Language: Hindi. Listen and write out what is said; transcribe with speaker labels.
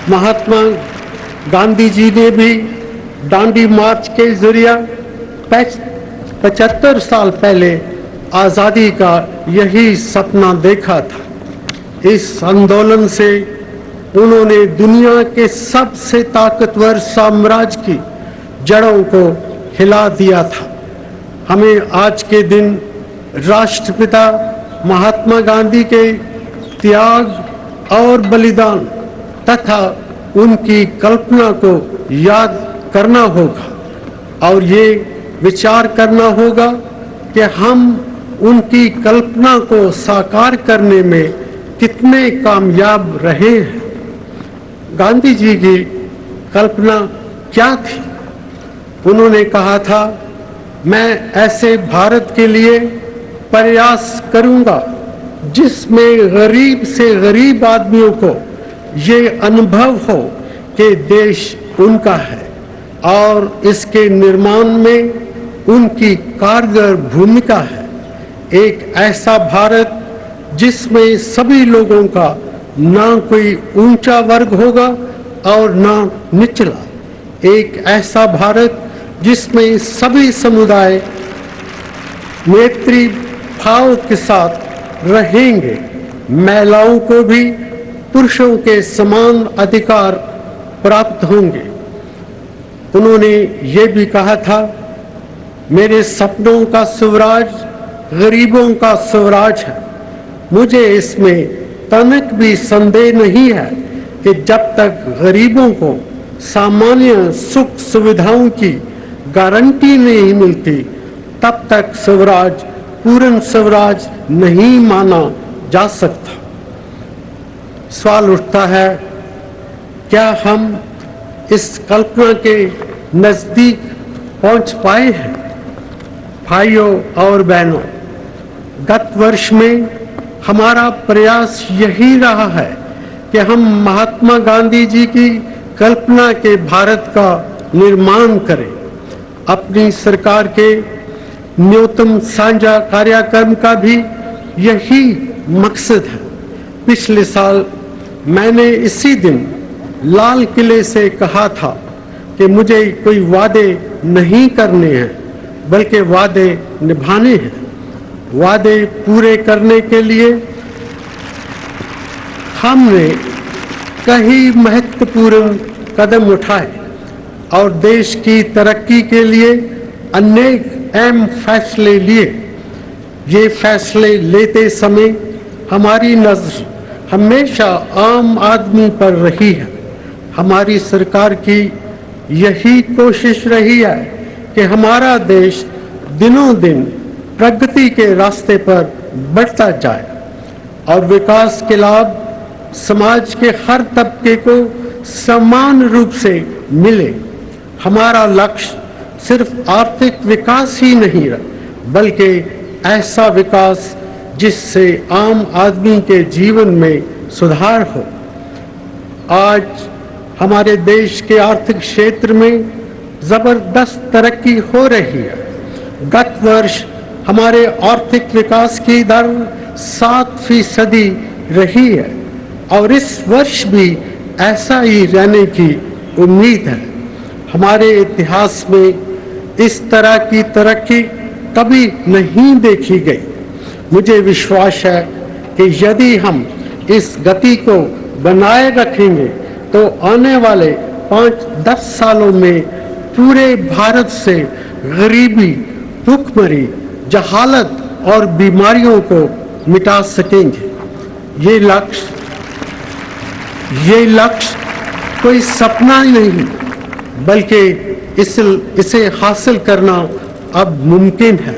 Speaker 1: महात्मा गांधी जी ने भी दांडी मार्च के जरिए 75 साल पहले आज़ादी का यही सपना देखा था। इस आंदोलन से उन्होंने दुनिया के सबसे ताकतवर साम्राज्य की जड़ों को हिला दिया था। हमें आज के दिन राष्ट्रपिता महात्मा गांधी के त्याग और बलिदान तथा उनकी कल्पना को याद करना होगा और ये विचार करना होगा कि हम उनकी कल्पना को साकार करने में कितने कामयाब रहे हैं। गांधी जी की कल्पना क्या थी? उन्होंने कहा था, मैं ऐसे भारत के लिए प्रयास करूंगा जिसमें गरीब से गरीब आदमियों को ये अनुभव हो कि देश उनका है और इसके निर्माण में उनकी कारगर भूमिका है। एक ऐसा भारत जिसमें सभी लोगों का ना कोई ऊंचा वर्ग होगा और ना निचला। एक ऐसा भारत जिसमें सभी समुदाय मैत्री भाव के साथ रहेंगे। महिलाओं को भी पुरुषों के समान अधिकार प्राप्त होंगे। उन्होंने ये भी कहा था, मेरे सपनों का स्वराज गरीबों का स्वराज है। मुझे इसमें तनिक भी संदेह नहीं है कि जब तक गरीबों को सामान्य सुख सुविधाओं की गारंटी नहीं मिलती तब तक स्वराज पूर्ण स्वराज नहीं माना जा सकता। सवाल उठता है, क्या हम इस कल्पना के नजदीक पहुंच पाए हैं? भाइयों और बहनों, गत वर्ष में हमारा प्रयास यही रहा है कि हम महात्मा गांधी जी की कल्पना के भारत का निर्माण करें। अपनी सरकार के न्यूनतम साझा कार्यक्रम का भी यही मकसद है। पिछले साल मैंने इसी दिन लाल किले से कहा था कि मुझे कोई वादे नहीं करने हैं बल्कि वादे निभाने हैं। वादे पूरे करने के लिए हमने कई महत्वपूर्ण कदम उठाए और देश की तरक्की के लिए अनेक अहम फैसले लिए। ये फैसले लेते समय हमारी नज़र हमेशा आम आदमी पर रही है। हमारी सरकार की यही कोशिश रही है कि हमारा देश दिनों दिन प्रगति के रास्ते पर बढ़ता जाए और विकास के लाभ समाज के हर तबके को समान रूप से मिले। हमारा लक्ष्य सिर्फ आर्थिक विकास ही नहीं रहा बल्कि ऐसा विकास जिससे आम आदमी के जीवन में सुधार हो। आज हमारे देश के आर्थिक क्षेत्र में जबरदस्त तरक्की हो रही है। गत वर्ष हमारे आर्थिक विकास की दर 7% रही है और इस वर्ष भी ऐसा ही रहने की उम्मीद है। हमारे इतिहास में इस तरह की तरक्की कभी नहीं देखी गई। मुझे विश्वास है कि यदि हम इस गति को बनाए रखेंगे तो आने वाले 5-10 सालों में पूरे भारत से गरीबी, भूखमरी, जहालत और बीमारियों को मिटा सकेंगे। ये लक्ष्य कोई सपना ही नहीं बल्कि इसे हासिल करना अब मुमकिन है।